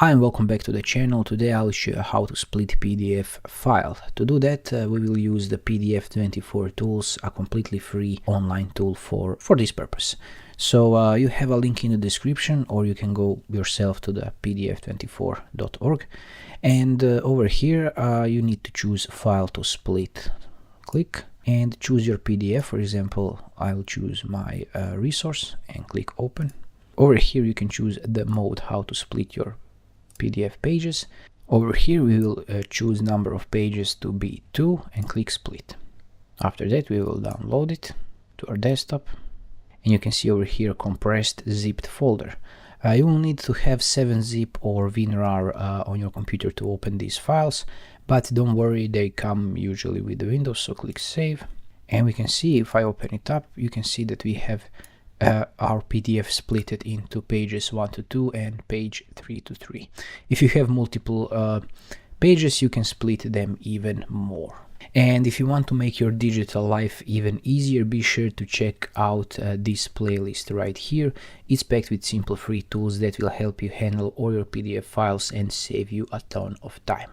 Hi and welcome back to the channel. Today I'll show you how to split PDF file. To do that we will use the PDF24 tools, a completely free online tool for this purpose. So you have a link in the description, or you can go yourself to the pdf24.org, and over here you need to choose file to split. Click and choose your PDF. For example, I'll choose my resource and click open. Over here you can choose the mode how to split your PDF pages. Over here we will choose number of pages to be 2 and click split. After that we will download it to our desktop, and you can see over here compressed zipped folder. You will need to have 7-zip or WinRAR on your computer to open these files, but don't worry, they come usually with the Windows. So click save, and we can see, if I open it up, you can see that we have our PDF splitted into pages 1 to 2 and page 3 to 3. If you have multiple pages, you can split them even more. And if you want to make your digital life even easier, be sure to check out this playlist right here. It's packed with simple free tools that will help you handle all your PDF files and save you a ton of time.